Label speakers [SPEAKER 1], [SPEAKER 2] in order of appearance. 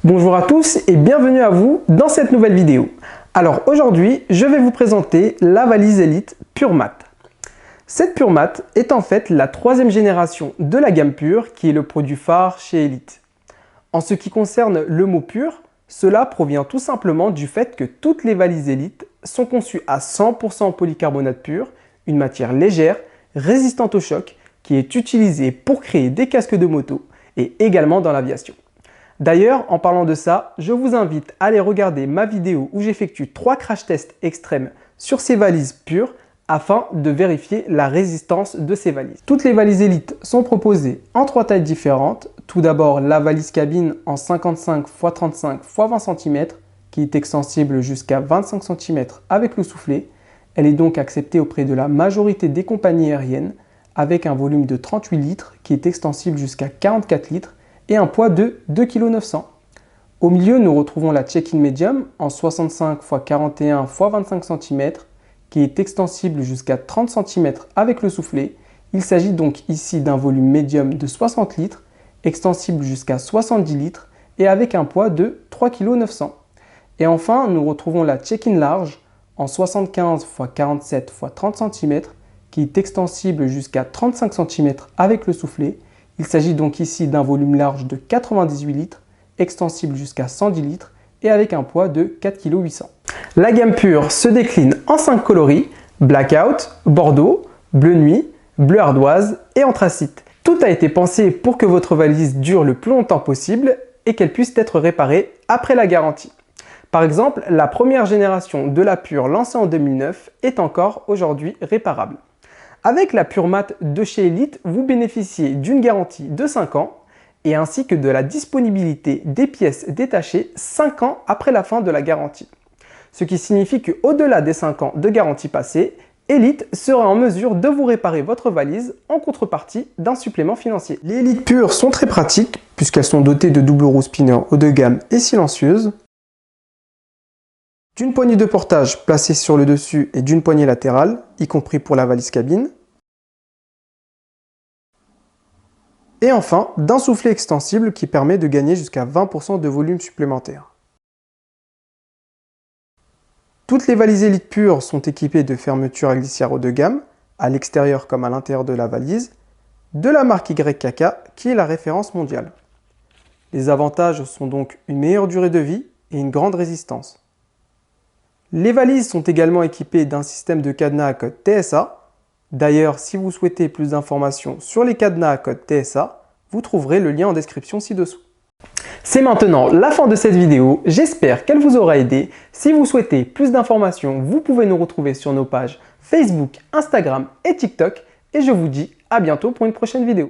[SPEAKER 1] Bonjour à tous et bienvenue à vous dans cette nouvelle vidéo. Alors aujourd'hui, je vais vous présenter la valise Elite PureMat. Cette PureMat est en fait la troisième génération de la gamme Pure qui est le produit phare chez Elite. En ce qui concerne le mot Pure, cela provient tout simplement du fait que toutes les valises Elite sont conçues à 100% en polycarbonate pur, une matière légère, résistante au choc, qui est utilisée pour créer des casques de moto et également dans l'aviation. D'ailleurs, en parlant de ça, je vous invite à aller regarder ma vidéo où j'effectue 3 crash tests extrêmes sur ces valises pures afin de vérifier la résistance de ces valises. Toutes les valises Elite sont proposées en 3 tailles différentes. Tout d'abord, la valise cabine en 55 x 35 x 20 cm qui est extensible jusqu'à 25 cm avec le soufflet. Elle est donc acceptée auprès de la majorité des compagnies aériennes avec un volume de 38 litres qui est extensible jusqu'à 44 litres et un poids de 2,9 kg. Au milieu, nous retrouvons la check-in medium en 65 x 41 x 25 cm qui est extensible jusqu'à 30 cm avec le soufflet. Il s'agit donc ici d'un volume médium de 60 litres, extensible jusqu'à 70 litres et avec un poids de 3,9 kg. Et enfin, nous retrouvons la check-in large en 75 x 47 x 30 cm qui est extensible jusqu'à 35 cm avec le soufflet. Il s'agit donc ici d'un volume large de 98 litres, extensible jusqu'à 110 litres et avec un poids de 4,8 kg. La gamme Pure se décline en 5 coloris, Blackout, Bordeaux, Bleu Nuit, Bleu Ardoise et Anthracite. Tout a été pensé pour que votre valise dure le plus longtemps possible et qu'elle puisse être réparée après la garantie. Par exemple, la première génération de la Pure lancée en 2009 est encore aujourd'hui réparable. Avec la PureMat de chez Elite, vous bénéficiez d'une garantie de 5 ans et ainsi que de la disponibilité des pièces détachées 5 ans après la fin de la garantie. Ce qui signifie qu'au-delà des 5 ans de garantie passée, Elite sera en mesure de vous réparer votre valise en contrepartie d'un supplément financier. Les Elite Pure sont très pratiques puisqu'elles sont dotées de double roue spinner haut de gamme et silencieuse, d'une poignée de portage placée sur le dessus et d'une poignée latérale, y compris pour la valise cabine, et enfin d'un soufflet extensible qui permet de gagner jusqu'à 20% de volume supplémentaire. Toutes les valises Elite Pure sont équipées de fermetures à glissière haut de gamme, à l'extérieur comme à l'intérieur de la valise, de la marque YKK qui est la référence mondiale. Les avantages sont donc une meilleure durée de vie et une grande résistance. Les valises sont également équipées d'un système de cadenas à code TSA. D'ailleurs, si vous souhaitez plus d'informations sur les cadenas à code TSA, vous trouverez le lien en description ci-dessous. C'est maintenant la fin de cette vidéo, j'espère qu'elle vous aura aidé. Si vous souhaitez plus d'informations, vous pouvez nous retrouver sur nos pages Facebook, Instagram et TikTok. Et je vous dis à bientôt pour une prochaine vidéo.